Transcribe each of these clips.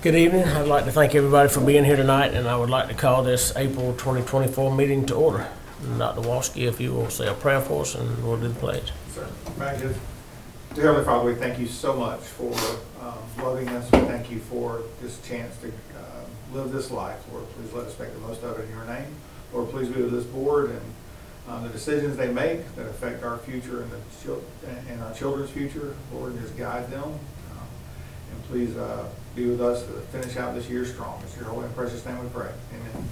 Good evening. I'd like to thank everybody for being here tonight, and I would like to call this April 2024 meeting to order. Dr. Walski, if you will say a prayer for us, and we'll do the pledge. Sir, dear Heavenly Father, we thank you so much for loving us. We thank you for this chance to live this life. Lord, please let us make the most of it in your name. Lord, please be with this board and the decisions they make that affect our future and our children's future. Lord, just guide them. And please be with us to finish out this year strong. It's your holy and precious name we pray. Amen.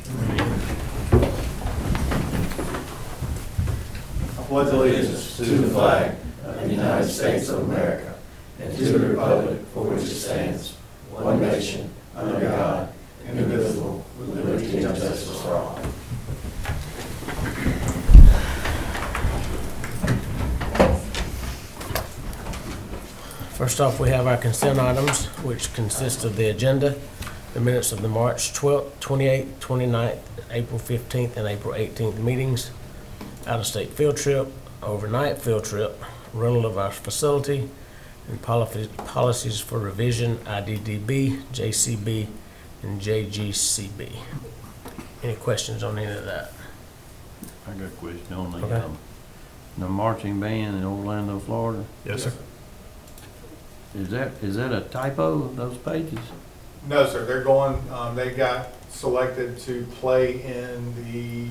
I pledge Allegiance to the flag of the United States of America and to the republic for which it stands, one nation, under God, indivisible, with liberty and justice for all. First off, we have our consent items, which consist of the agenda, the minutes of the March 12th, 28th, 29th, April 15th, and April 18th meetings, out-of-state field trip, overnight field trip, rental of our facility, and policies for revision, IDDB, JCB, and JGCB. Any questions on any of that? I got a question on Okay. the marching band in Orlando, Florida. Yes, sir. Is that a typo, those pages? No, sir. They're going. They got selected to play in the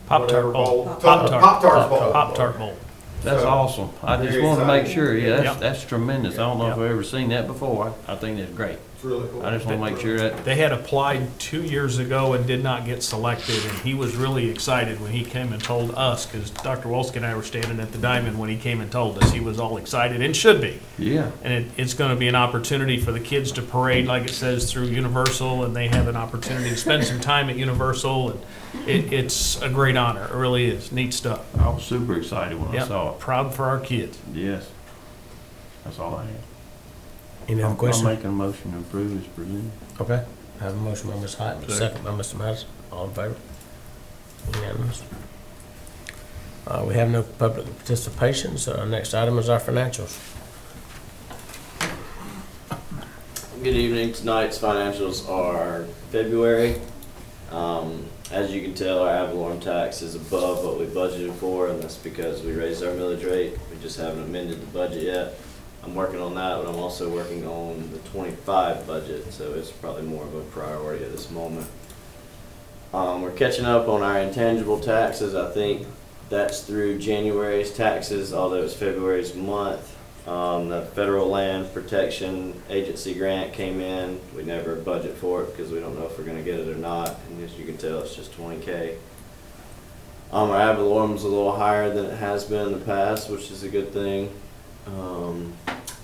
Pop-Tart whatever Bowl. Pop-Tart Bowl. Pop-Tart Bowl. That's So, awesome. I just very wanted to make exciting. sure. Yeah, Yep. that's tremendous. I don't know if Yep. I've ever seen that before. I think that's great. It's really cool. I just want to make sure that, They had applied 2 years ago and did not get selected, and he was really excited when he came and told us, because Dr. Wolski and I were standing at the Diamond when he came and told us. He was all excited, and should be. yeah. And it's going to be an opportunity for the kids to parade, like it says, through Universal, and they have an opportunity to spend some time at Universal, and it's a great honor. It really is. Neat stuff. I was super excited when I Yep. saw it. Proud for our kids. Yes. That's all I had. Any other I'm questions? making a motion to approve as presented. Okay. I have a motion by Ms. Hyde, a second by Mr. Madison. All in favor? Unanimous. We have no public participation, so our next item is our financials. Good evening. Tonight's financials are February. As you can tell, our ad valorem tax is above what we budgeted for, and that's because we raised our millage rate. We just haven't amended the budget yet. I'm working on that, but I'm also working on the 25 budget, so it's probably more of a priority at this moment. We're catching up on our intangible taxes. I think that's through January's taxes, although it's February's month. The Federal Land Protection Agency grant came in. We never budget for it because we don't know if we're going to get it or not. And as you can tell, it's just $20K. Our ad valorem's a little higher than it has been in the past, which is a good thing.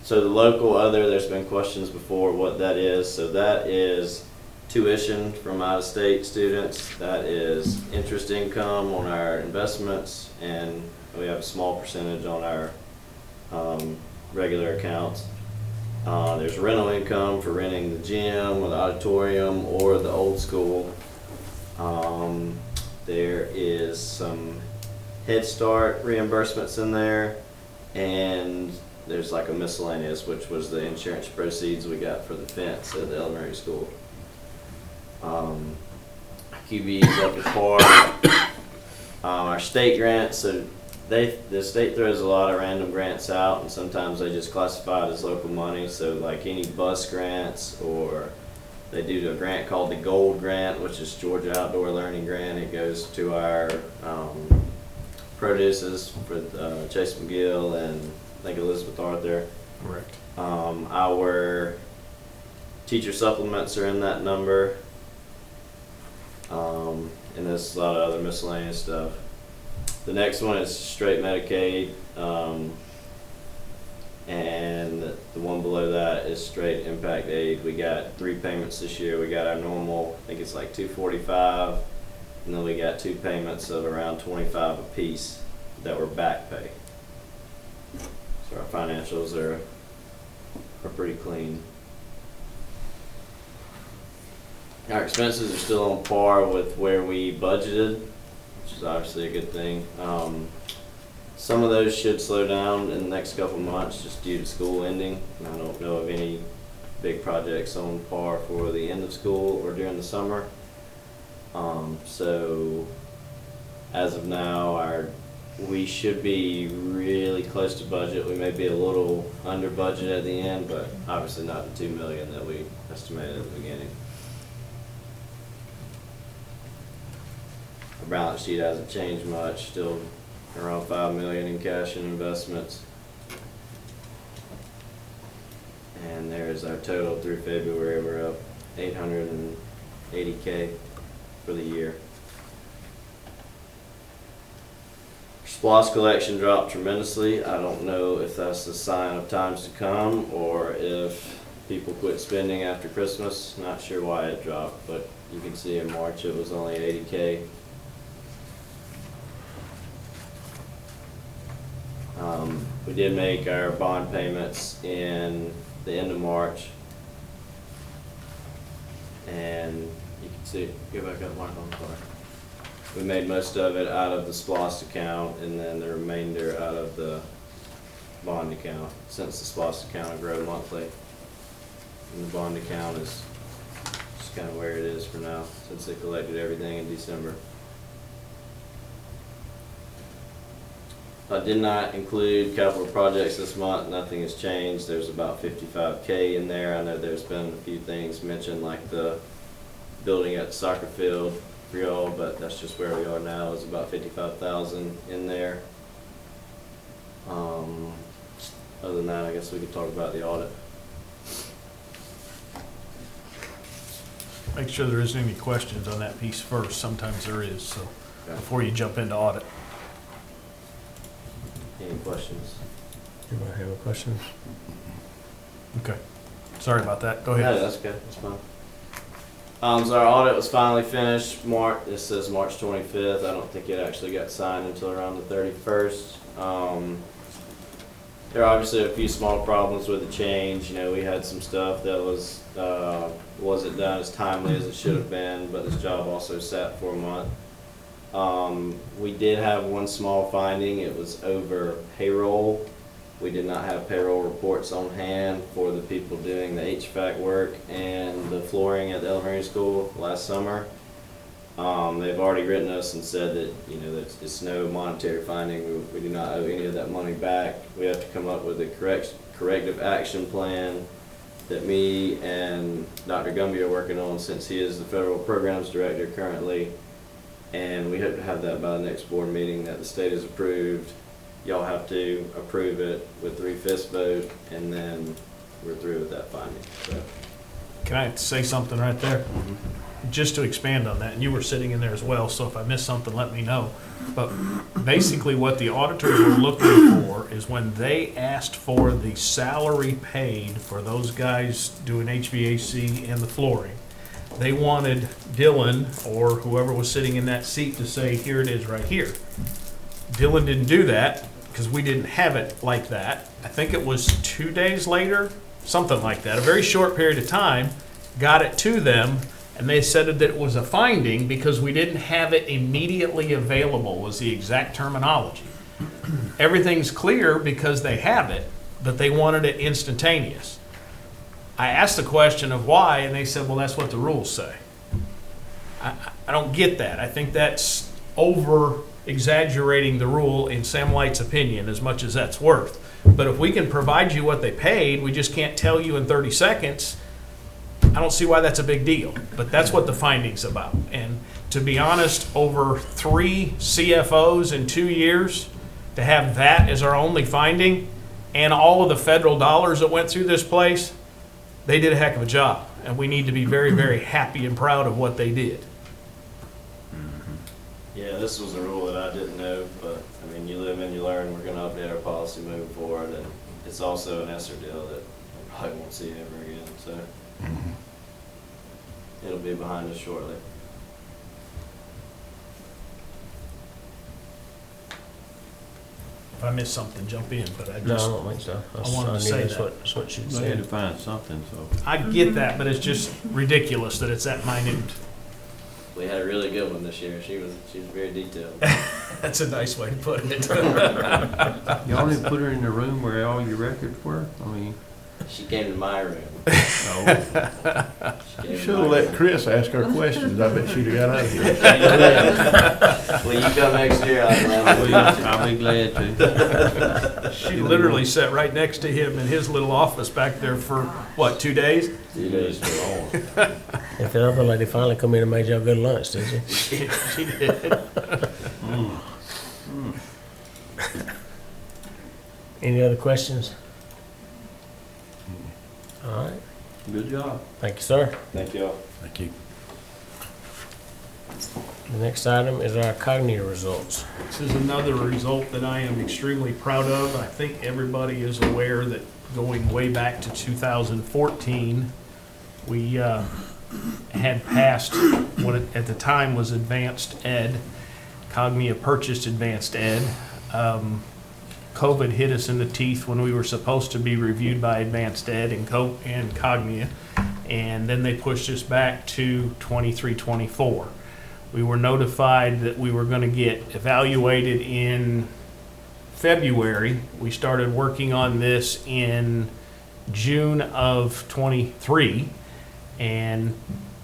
So the local other, there's been questions before what that is. So that is tuition from out-of-state students. That is interest income on our investments, and we have a small percentage on our regular accounts. There's rental income for renting the gym or the auditorium or the old school. There is some Head Start reimbursements in there, and there's like a miscellaneous, which was the insurance proceeds we got for the fence at the elementary school. QB is up to par. Our state grants, so the state throws a lot of random grants out, and sometimes they just classify it as local money. So like any bus grants, or they do a grant called the Gold Grant, which is Georgia Outdoor Learning Grant. It goes to our produces for Chase McGill and I think Elizabeth Arthur. Correct. Our teacher supplements are in that number. And there's a lot of other miscellaneous stuff. The next one is straight Medicaid, and the one below that is straight impact aid. We got 3 payments this year. We got our normal, I think it's like $245, and then we got 2 payments of around $25 a piece that were back pay. So our financials are pretty clean. Our expenses are still on par with where we budgeted, which is obviously a good thing. Some of those should slow down in the next couple of months just due to school ending. I don't know of any big projects on par for the end of school or during the summer. So as of now, we should be really close to budget. We may be a little under budget at the end, but obviously not the $2 million that we estimated at the beginning. Our balance sheet hasn't changed much, still around $5 million in cash and investments. And there's our total through February. We're up $880K for the year. SPLOST collection dropped tremendously. I don't know if that's a sign of times to come or if people quit spending after Christmas. Not sure why it dropped, but you can see in March it was only $80K. We did make our bond payments in the end of March. And you can see, go back up, Mark, on the car. We made most of it out of the SPLOST account and then the remainder out of the bond account, since the SPLOST account will grow monthly. And the bond account is just kind of where it is for now, since they collected everything in December. I did not include capital projects this month. Nothing has changed. There's about $55K in there. I know there's been a few things mentioned, like the building at the soccer field for y'all, but that's just where we are now. Is about $55,000 in there. Other than that, I guess we could talk about the audit. Make sure there isn't any questions on that piece first. Sometimes there is, so before you jump into audit. Any questions? Anybody have a question? Okay. Sorry about that. Go No, ahead. that's good. That's fine. So our audit was finally finished. It says March 25th. I don't think it actually got signed until around the 31st. There are obviously a few small problems with the change. You know, we had some stuff that wasn't done as timely as it should have been, but this job also sat for a month. We did have one small finding. It was over payroll. We did not have payroll reports on hand for the people doing the HVAC work and the flooring at the elementary school last summer. They've already written us and said that, you know, that it's no monetary finding. We do not owe any of that money back. We have to come up with a corrective action plan that me and Dr. Gumby are working on, since he is the federal programs director currently. And we hope to have that by the next board meeting that the state has approved. Y'all have to approve it with 3/5 vote, and then we're through with that finding. So. Can I say something right there? Just to expand on that, and you were sitting in there as well, so if I missed something, let me know. But basically what the auditors were looking for is when they asked for the salary paid for those guys doing HVAC and the flooring, they wanted Dylan or whoever was sitting in that seat to say, here it is right here. Dylan didn't do that because we didn't have it like that. I think it was 2 days later, something like that, a very short period of time, got it to them, and they said that it was a finding because we didn't have it immediately available, was the exact terminology. Everything's clear because they have it, but they wanted it instantaneous. I asked the question of why, and they said, well, that's what the rules say. I don't get that. I think that's over exaggerating the rule in Sam Light's opinion, as much as that's worth. But if we can provide you what they paid, we just can't tell you in 30 seconds, I don't see why that's a big deal. But that's what the finding's about. And to be honest, over 3 CFOs in 2 years, to have that as our only finding, and all of the federal dollars that went through this place, they did a heck of a job. And we need to be very, very happy and proud of what they did. Yeah, this was a rule that I didn't know, but I mean, you live and you learn. We're going to update our policy moving forward, and it's also an ESSER deal that we probably won't see ever again. So it'll be behind us shortly. If I missed something, jump in, but I No, I just, don't think so. I wanted to knew say that's that. That's what she We had to said. find something, so. I get that, but it's just ridiculous that it's that minute. We had a really good one this year. She was very detailed. That's a nice way to put it. Y'all didn't put her in the room where all your records were? I mean, She came to my room. You should have let Chris ask her questions. I bet she'd have got out of here. Will you come next year? I'll be glad to. She literally sat right next to him in his little office back there for, what, 2 days? 2 days for long. If the other lady finally come in and made y'all good lunch, did you? She did. Any other questions? All right, Good job. thank you, sir. Thank you all. Thank you. The next item is our cognitive results. This is another result that I am extremely proud of. I think everybody is aware that going way back to 2014, we had passed what at the time was Advanced Ed. Cognia purchased Advanced Ed. COVID hit us in the teeth when we were supposed to be reviewed by Advanced Ed and Cognia, and then they pushed us back to 23-24. We were notified that we were going to get evaluated in February. We started working on this in June of 23, and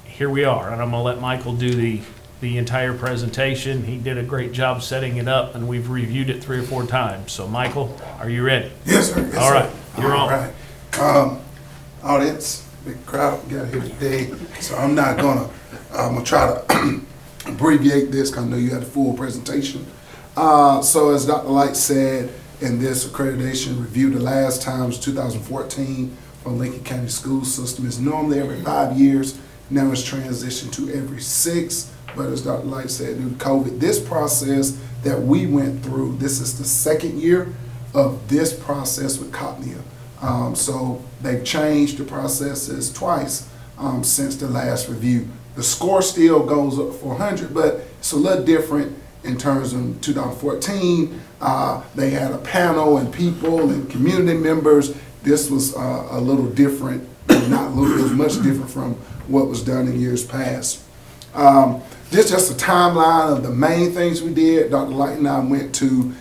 here we are. And I'm going to let Michael do the entire presentation. He did a great job setting it up, and we've reviewed it 3 or 4 times. So, Michael, are you ready? Yes, sir. Yes, All right, sir. you're All on. right. Audience, big crowd got here today, so I'm gonna try to abbreviate this because I know you had a full presentation. So as Dr. Light said, in this accreditation review, the last time was 2014 for Lincoln County School System. It's normally every 5 years. Now it's transitioned to every 6. But as Dr. Light said, due to COVID, this process that we went through, this is the 2nd year of this process with Cognia. So they've changed the processes twice since the last review. The score still goes up for 100, but it's a little different in terms of 2014. They had a panel and people and community members. This was a little different, not a little, it was much different from what was done in years past. This is just a timeline of the main things we did. Dr. Light and I went to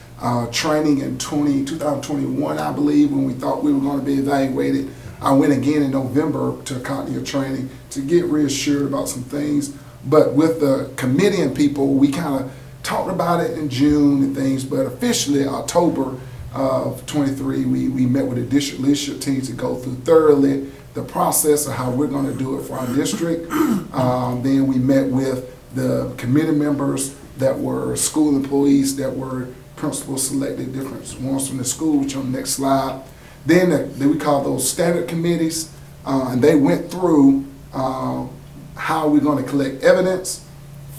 training in 2021, I believe, when we thought we were going to be evaluated. I went again in November to Cognia training to get reassured about some things. But with the committee and people, we kind of talked about it in June and things, but officially October of 23, we met with the district leadership team to go through thoroughly the process of how we're going to do it for our district. Then we met with the committee members that were school employees, that were principals selected, different ones from the school, which on the next slide. Then we call those standard committees, and they went through how we're going to collect evidence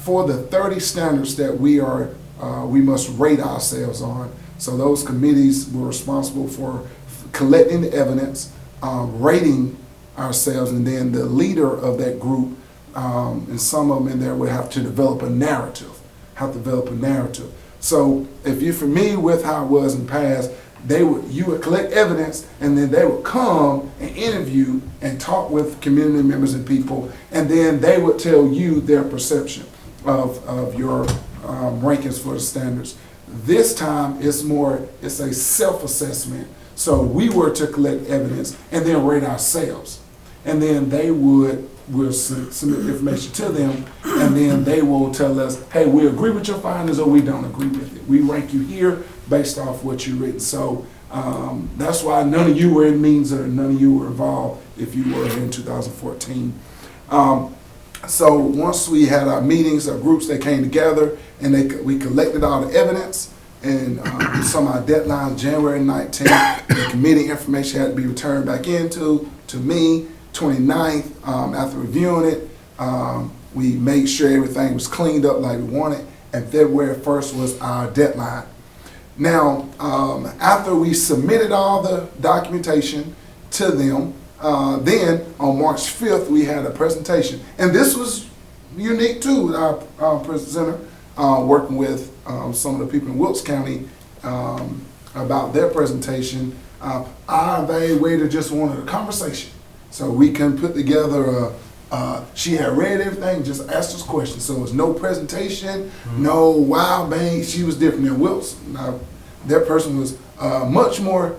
for the 30 standards that we must rate ourselves on. So those committees were responsible for collecting the evidence, rating ourselves, and then the leader of that group, and some of them in there would have to develop a narrative. So if you're familiar with how it was in the past, you would collect evidence, and then they would come and interview and talk with community members and people, and then they would tell you their perception of your rankings for the standards. This time it's a self-assessment. So we were to collect evidence and then rate ourselves, and then we'll submit information to them, and then they will tell us, hey, we agree with your findings or we don't agree with it. We rank you here based off what you've written. So that's why none of you were in meetings, or none of you were involved if you were in 2014. So once we had our meetings, our groups, they came together, and we collected all the evidence, and some of our deadlines, January 19th, the committee information had to be returned back to me. 29th, after reviewing it, we made sure everything was cleaned up like we wanted, and February 1st was our deadline. Now, after we submitted all the documentation to them, then on March 5th, we had a presentation. And this was unique too, with our presenter working with some of the people in Wilkes County about their presentation. Our evaluator just wanted a conversation. So we can put together she had read everything, just asked us questions. So it was no presentation, no wow bang. She was different than Wilkes. Their person was much more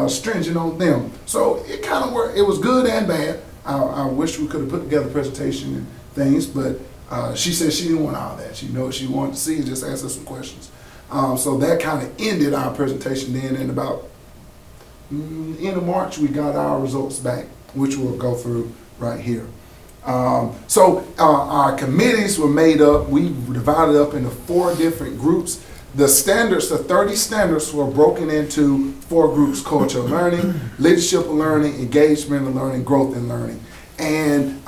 stringent on them. So it kind of worked. It was good and bad. I wish we could have put together a presentation and things, but she said she didn't want all that. She knew what she wanted to see and just ask us some questions. So that kind of ended our presentation then, and about end of March, we got our results back, which we'll go through right here. So our committees were made up, we divided up into 4 different groups. The standards, the 30 standards were broken into 4 groups: culture of learning, leadership of learning, engagement of learning, growth in learning. And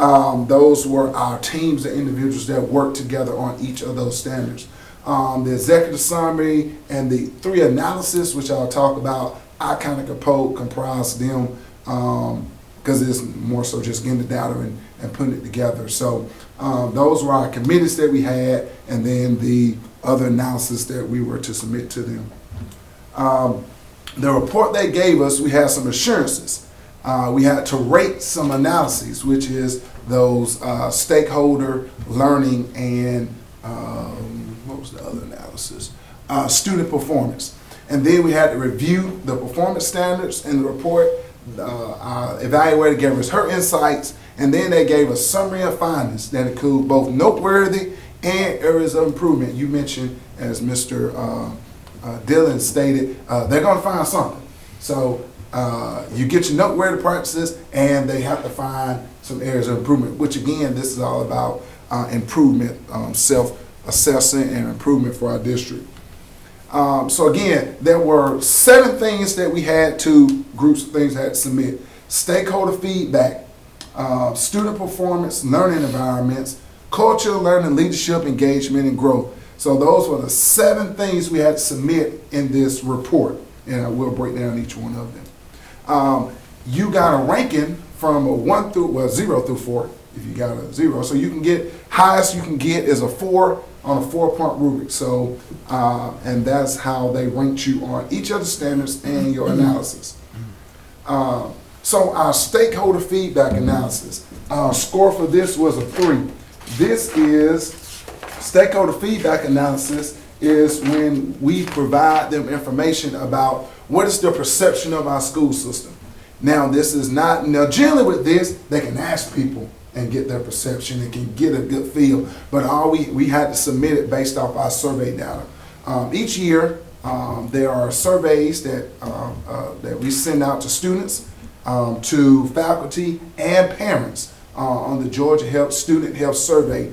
those were our teams and individuals that worked together on each of those standards. The executive summary and the 3 analysis, which I'll talk about, I kind of comprise them because it's more so just getting the data and putting it together. So those were our committees that we had, and then the other analysis that we were to submit to them. The report they gave us, we had some assurances. We had to rate some analyses, which is those stakeholder learning and what was the other analysis? Student performance. And then we had to review the performance standards in the report. Our evaluator gave us her insights, and then they gave a summary of findings that include both noteworthy and areas of improvement. You mentioned, as Mr. Dillon stated, they're going to find something. So you get your noteworthy practices, and they have to find some areas of improvement, which again, this is all about improvement, self-assessing and improvement for our district. So again, there were 7 things that we had to, groups of things that had to submit: stakeholder feedback, student performance, learning environments, culture, learning, leadership, engagement, and growth. So those were the 7 things we had to submit in this report, and I will break down each one of them. You got a ranking from a 0 through 4, if you got a 0. So you can get, highest you can get is a 4 on a 4-point rubric. So, and that's how they ranked you on each of the standards and your analysis. So our stakeholder feedback analysis, score for this was a 3. This is stakeholder feedback analysis is when we provide them information about what is the perception of our school system. Now this is not, now generally with this, they can ask people and get their perception and can get a good feel, but we had to submit it based off our survey data. Each year, there are surveys that we send out to students, to faculty and parents on the Georgia Health Student Health Survey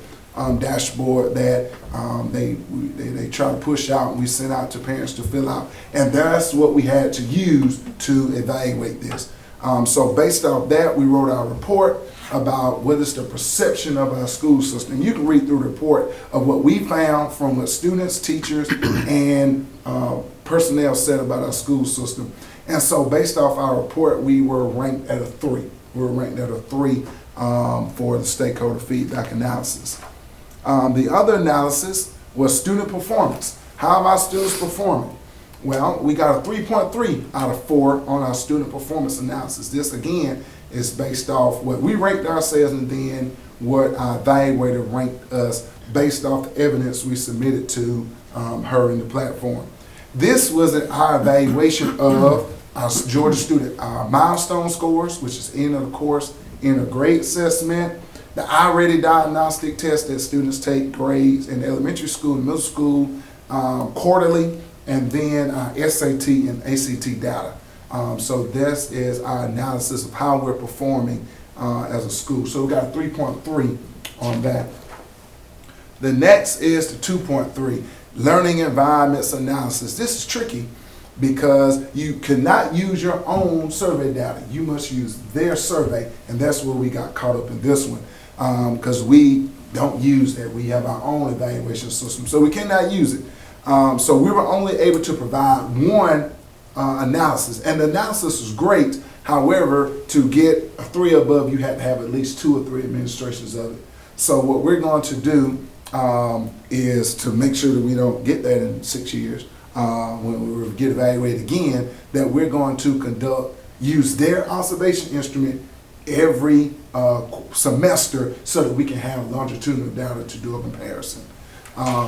dashboard that they try to push out, and we send out to parents to fill out. And that's what we had to use to evaluate this. So based off that, we wrote our report about what is the perception of our school system. You can read through the report of what we found from what students, teachers, and personnel said about our school system. And so based off our report, we were ranked at a 3. We were ranked at a 3 for the stakeholder feedback analysis. The other analysis was student performance. How are our students performing? Well, we got a 3.3 out of 4 on our student performance analysis. This again is based off what we ranked ourselves and then what our evaluator ranked us based off the evidence we submitted to her in the platform. This was our evaluation of our Georgia student milestone scores, which is end of the course, end of grade assessment, the I-ready diagnostic test that students take grades in elementary school and middle school quarterly, and then our SAT and ACT data. So this is our analysis of how we're performing as a school. So we got a 3.3 on that. The next is the 2.3, learning environments analysis. This is tricky because you cannot use your own survey data. You must use their survey, and that's where we got caught up in this one because we don't use that. We have our own evaluation system, so we cannot use it. So we were only able to provide one analysis, and the analysis was great. However, to get a 3 above, you had to have at least 2 or 3 administrations of it. So what we're going to do is to make sure that we don't get that in 6 years when we get evaluated again, that we're going to use their observation instrument every semester so that we can have longitudinal data to do a comparison.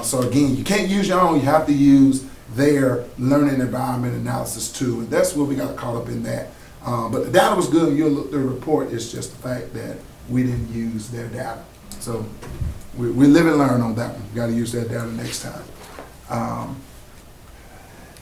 So again, you can't use your own, you have to use their learning environment analysis too. And that's where we got caught up in that. But the data was good, and you'll look through the report. It's just the fact that we didn't use their data. So we live and learn on that one. Got to use their data next time.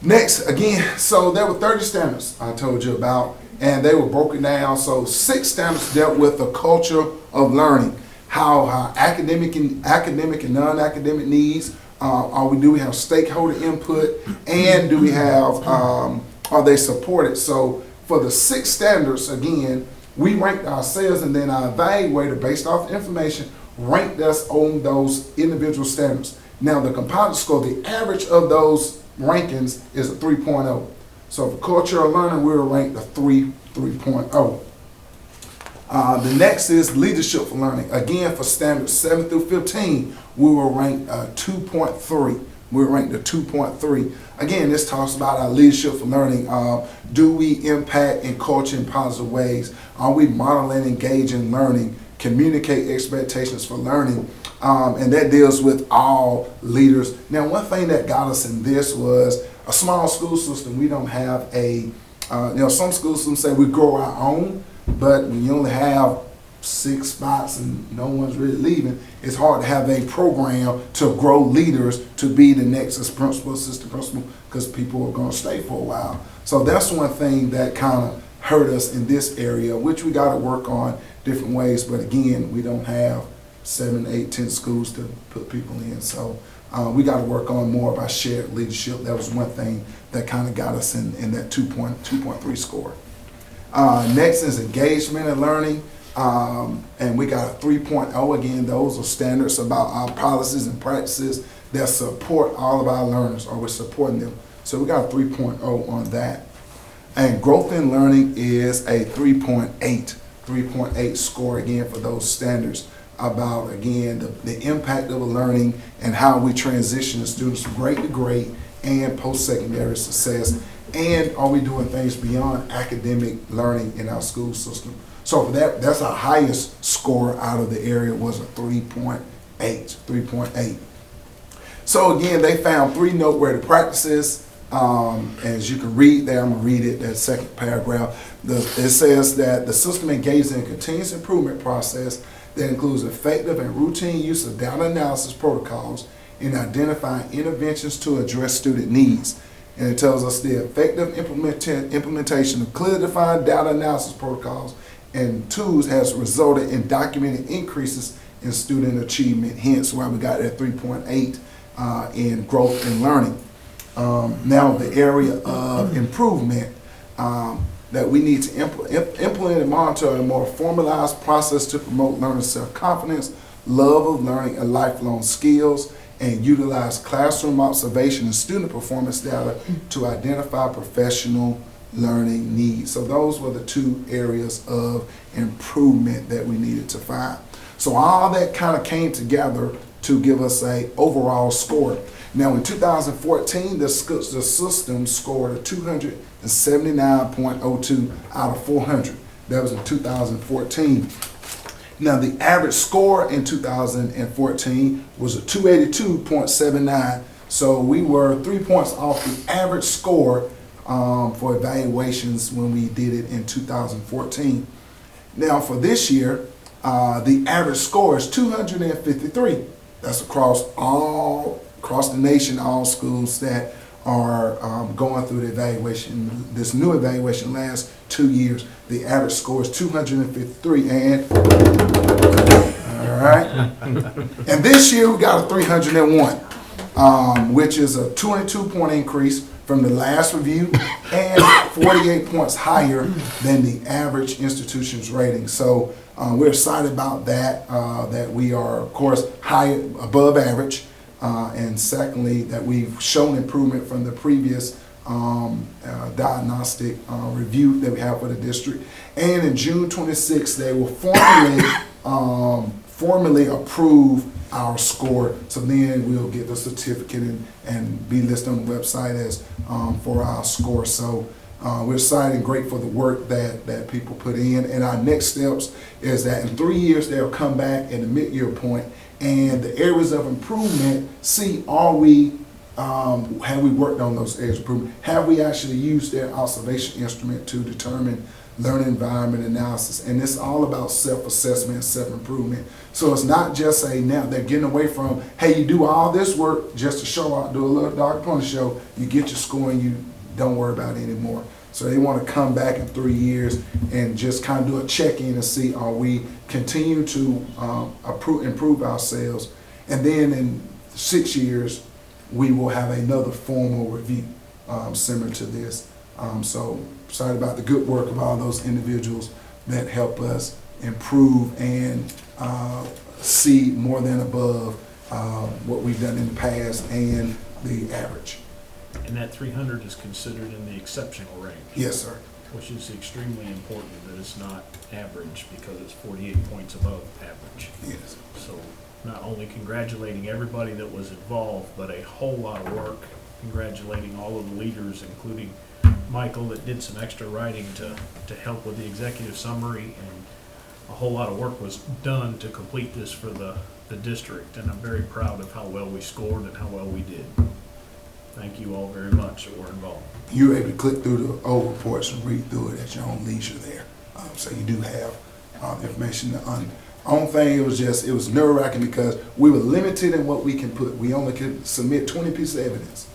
Next, again, so there were 30 standards I told you about, and they were broken down. So 6 standards dealt with the culture of learning, how academic and non-academic needs do we have stakeholder input, and do we have are they supported? So for the 6 standards, again, we ranked ourselves, and then our evaluator, based off the information, ranked us on those individual standards. Now the composite score, the average of those rankings is a 3.0. So for culture of learning, we were ranked a 3.0. The next is leadership for learning. Again, for standards 7 through 15, we were ranked 2.3. We were ranked a 2.3. Again, this talks about our leadership for learning. Do we impact and culture in positive ways? Are we modeling, engaging learning, communicate expectations for learning? And that deals with all leaders. Now, one thing that got us in this was a small school system. We don't have some school systems say we grow our own, but when you only have 6 spots and no one's really leaving, it's hard to have a program to grow leaders to be the next principal, assistant principal, because people are going to stay for a while. So that's one thing that kind of hurt us in this area, which we got to work on different ways. But again, we don't have 7, 8, 10 schools to put people in. So we got to work on more of our shared leadership. That was one thing that kind of got us in that 2.3 score. Next is engagement and learning. And we got a 3.0. Again, those are standards about our policies and practices that support all of our learners, or we're supporting them. So we got a 3.0 on that. And growth in learning is a 3.8 score, again, for those standards about, again, the impact of learning and how we transition the students from grade to grade and post-secondary success. And are we doing things beyond academic learning in our school system? So for that's our highest score out of the area, was a 3.8. So again, they found 3 noteworthy practices. As you can read there, I'm going to read it, that second paragraph. It says that the system engages in a continuous improvement process that includes effective and routine use of data analysis protocols in identifying interventions to address student needs. And it tells us the effective implementation of clearly defined data analysis protocols and tools has resulted in documented increases in student achievement, hence why we got that 3.8 in growth and learning. Now the area of improvement that we need to implement and monitor a more formalized process to promote learner self-confidence, love of learning, and lifelong skills, and utilize classroom observation and student performance data to identify professional learning needs. So those were the 2 areas of improvement that we needed to find. So all that kind of came together to give us a overall score. Now in 2014, the system scored a 279.02 out of 400. That was in 2014. Now the average score in 2014 was a 282.79. So we were 3 points off the average score for evaluations when we did it in 2014. Now for this year, the average score is 253. That's across the nation, all schools that are going through the evaluation. This new evaluation lasts 2 years. The average score is 253, and all right. And this year we got a 301, which is a 22-point increase from the last review and 48 points higher than the average institution's rating. So we're excited about that, that we are, of course, above average. And secondly, that we've shown improvement from the previous diagnostic review that we have for the district. And in June 26th, they will formally approve our score. So then we'll get the certificate and be listed on the website as for our score. So we're excited and grateful for the work that people put in. And our next steps is that in 3 years, they'll come back at the mid-year point, and the areas of improvement, see, are we Have we worked on those areas of improvement? Have we actually used their observation instrument to determine learning environment analysis? And it's all about self-assessment and self-improvement. So it's not just now they're getting away from, hey, you do all this work just to show out, do a little Dr. Pony show, you get your score and you don't worry about it anymore. So they want to come back in 3 years and just kind of do a check-in and see, are we continue to improve ourselves? And then in 6 years, we will have another formal review similar to this. So excited about the good work of all those individuals that help us improve and see more than above what we've done in the past and the average. And that 300 is considered in the exceptional range. Yes, sir. Which is extremely important that it's not average because it's 48 points above average. Yes. So not only congratulating everybody that was involved, but a whole lot of work congratulating all of the leaders, including Michael that did some extra writing to help with the executive summary, and a whole lot of work was done to complete this for the district, and I'm very proud of how well we scored and how well we did. Thank you all very much that were involved. You're able to click through the old reports and read through it at your own leisure there. So you do have information. Only thing, it was nerve-wracking because we were limited in what we can put. We only could submit 20 pieces of evidence.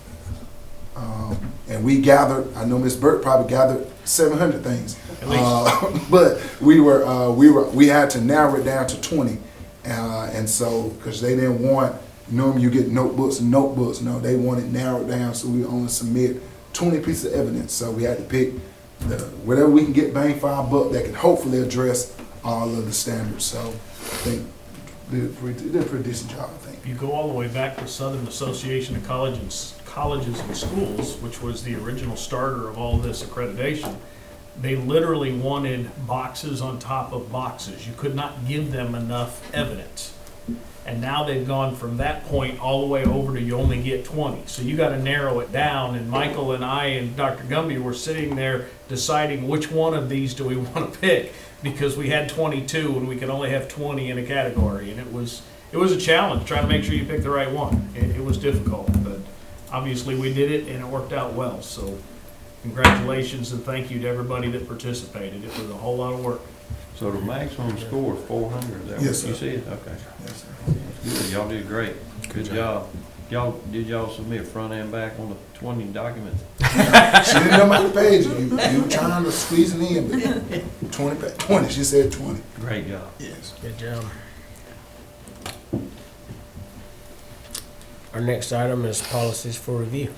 And we gathered, I know Ms. Burt probably gathered 700 things. At least. But we had to narrow it down to 20. And so, because they didn't want, normally you get notebooks and notebooks. No, they wanted narrowed down, so we only submit 20 pieces of evidence. So we had to pick whatever we can get bang for our buck that can hopefully address all of the standards. So I think they did a pretty decent job, I think. If you go all the way back to Southern Association of Colleges and Schools, which was the original starter of all this accreditation, they literally wanted boxes on top of boxes. You could not give them enough evidence. And now they've gone from that point all the way over to you only get 20. So you got to narrow it down. And Michael and I and Dr. Gumby were sitting there deciding which one of these do we want to pick, because we had 22 and we could only have 20 in a category. And it was a challenge trying to make sure you pick the right one. It was difficult, but obviously we did it and it worked out well. So congratulations and thank you to everybody that participated. It was a whole lot of work. So the maximum score is 400, is that Yes, what you sir. said? Okay. Yes, sir. That's good. Y'all did great. Good job. Did y'all submit front and back on the 20 documents? She didn't know about the page. You were trying to squeeze it in, but 20, she said 20. Great job. Yes. Good job. Our next item is policies for review.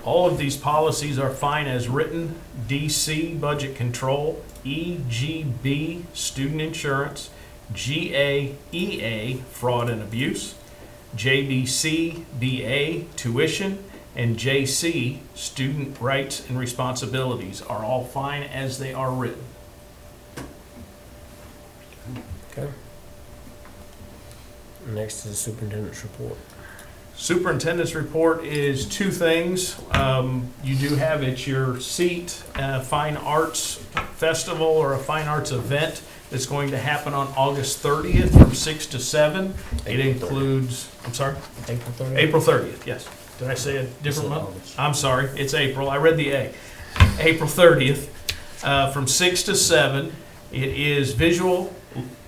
All of these policies are fine as written. DC, budget control. EGB, student insurance. GAEA, fraud and abuse. JDC, BA, tuition. And JC, student rights and responsibilities are all fine as they are written. Okay. Next is the superintendent's report. Superintendent's report is two things. You do have at your seat a fine arts festival or a fine arts event that's going to happen on August 30th from 6 to 7. It includes, I'm sorry? April 30th? April 30th, yes. Did I say a different month? August. I'm sorry, it's April. I read the A. April 30th from 6 to 7. It is visual,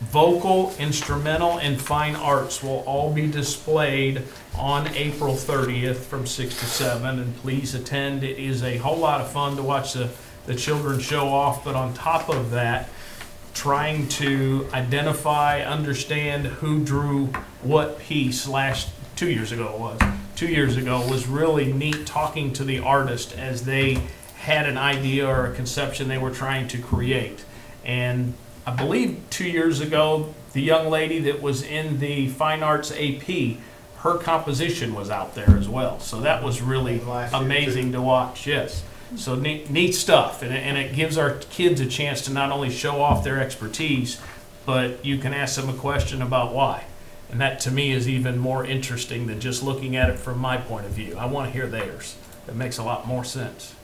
vocal, instrumental, and fine arts will all be displayed on April 30th from 6 to 7. And please attend. It is a whole lot of fun to watch the children show off. But on top of that, trying to identify, understand who drew what piece 2 years ago it was. 2 years ago was really neat, talking to the artist as they had an idea or a conception they were trying to create. And I believe 2 years ago, the young lady that was in the Fine Arts AP, her composition was out there as well. So that was really Last year, amazing to watch, yes. So neat stuff, and it gives our kids a chance to not only show off their expertise, but you can ask them a question about why. And that to me is even more interesting than just looking at it from my point of view. I want to hear theirs. That makes a lot more sense.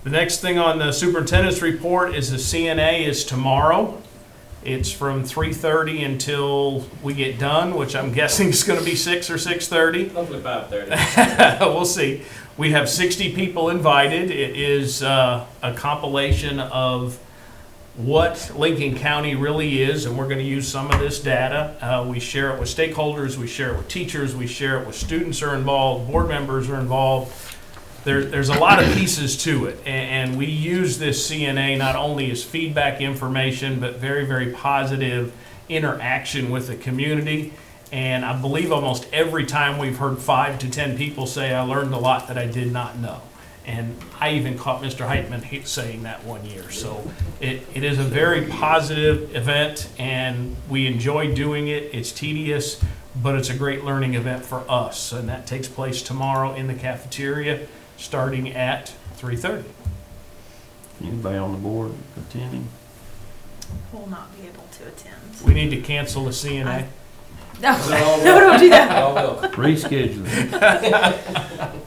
The next thing on the superintendent's report is the CNA is tomorrow. It's from 3:30 until we get done, which I'm guessing is going to be 6 or 6:30. Hopefully 5:30. We'll see. We have 60 people invited. It is a compilation of what Lincoln County really is, and we're going to use some of this data. We share it with stakeholders, we share it with teachers, we share it with students who are involved, board members are involved. There's a lot of pieces to it, and we use this CNA not only as feedback information, but very, very positive interaction with the community. And I believe almost every time we've heard 5 to 10 people say, I learned a lot that I did not know. And I even caught Mr. Heitman saying that one year. So it is a very positive event, and we enjoy doing it. It's tedious, but it's a great learning event for us. And that takes place tomorrow in the cafeteria, starting at 3:30. Anybody on the board attending? Will not be able to attend. We need to cancel the CNA. No, no, don't do that. Reschedule.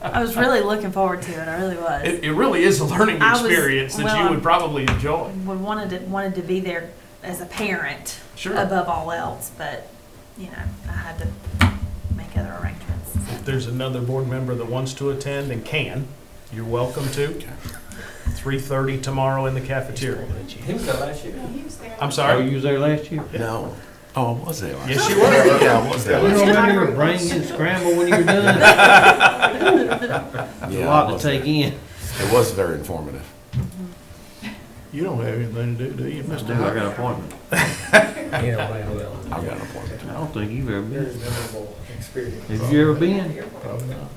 I was really looking forward to it. I really was. It really is a learning I was- experience that well, you would probably enjoy. wanted to be there as a parent Sure. above all else, but you know, I had to make other arrangements. If there's another board member that wants to attend and can, you're welcome to. 3:30 tomorrow in the cafeteria. He was there last year. I'm Oh, sorry? you was there last year? No. Oh, I was there. Yes, you were. Yeah, I was there. You don't remember your brain getting scrambled when you were done? A Yeah, lot I to was take there. in. It was very informative. You don't have anything to do, do you, I Mr. do, I got an appointment. Anyway, well, I've got an appointment. I don't think you've ever Very been. memorable experience. Have you ever been? Probably not.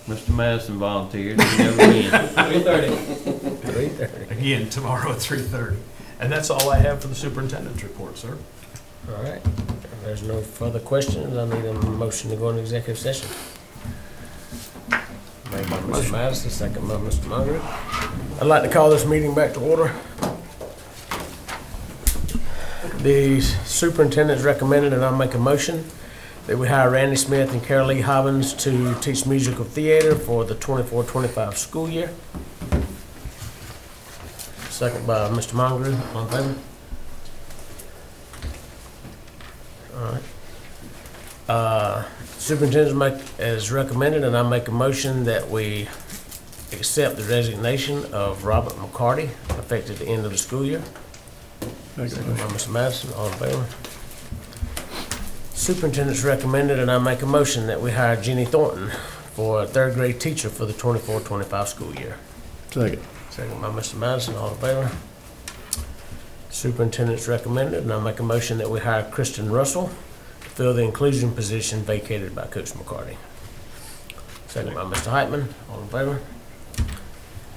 Mr. Madison volunteered, he's never been. 3:30. 3:30. Again, tomorrow at 3:30. And that's all I have for the superintendent's report, sir. All right. If there's no further questions, I need a motion to go into executive session. Made by Mr. Madison, second by Mr. Munger. I'd like to call this meeting back to order. The superintendent's recommended, and I'll make a motion, that we hire Randy Smith and Carol Lee Hobbins to teach musical theater for the 24-25 school year. Second by Mr. Mongery. All in favor? All right. Superintendent as recommended, and I make a motion that we accept the resignation of Robert McCarty, effective the end of the school year. Second by Mr. Madison, all in favor? Superintendent's recommended, and I make a motion that we hire Jenny Thornton for a third grade teacher for the 24-25 school year. Second. Second by Mr. Madison, all in favor? Superintendent's recommended, and I make a motion that we hire Kristen Russell to fill the inclusion position vacated by Coach McCarty. Second by Mr. Heitman, all in favor?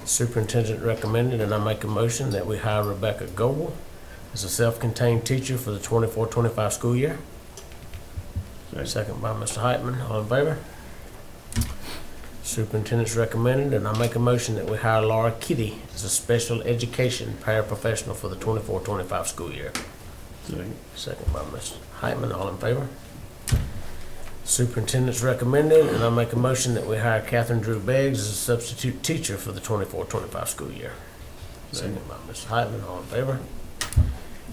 Superintendent recommended, and I make a motion that we hire Rebecca Goble as a self-contained teacher for the 24-25 school year. Second by Mr. Heitman, all in favor? Superintendent's recommended, and I make a motion that we hire Laura Kitty as a special education paraprofessional for the 24-25 school year. Second. Second by Mr. Heitman, all in favor? Superintendent's recommended, and I make a motion that we hire Catherine Drew Beggs as a substitute teacher for the 24-25 school year. Second by Mr. Heitman, all in favor?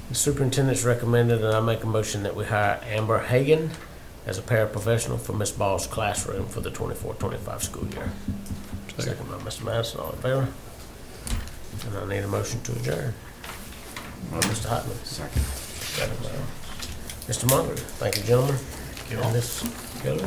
The superintendent's recommended, and I make a motion that we hire Amber Hagan as a paraprofessional for Ms. Ball's classroom for the 24-25 school year. Second by Mr. Madison, all in favor? And I need a motion to adjourn. Mr. Heitman. Second. Second by Mr. Munger. Thank you, gentlemen. And Ms. Keller.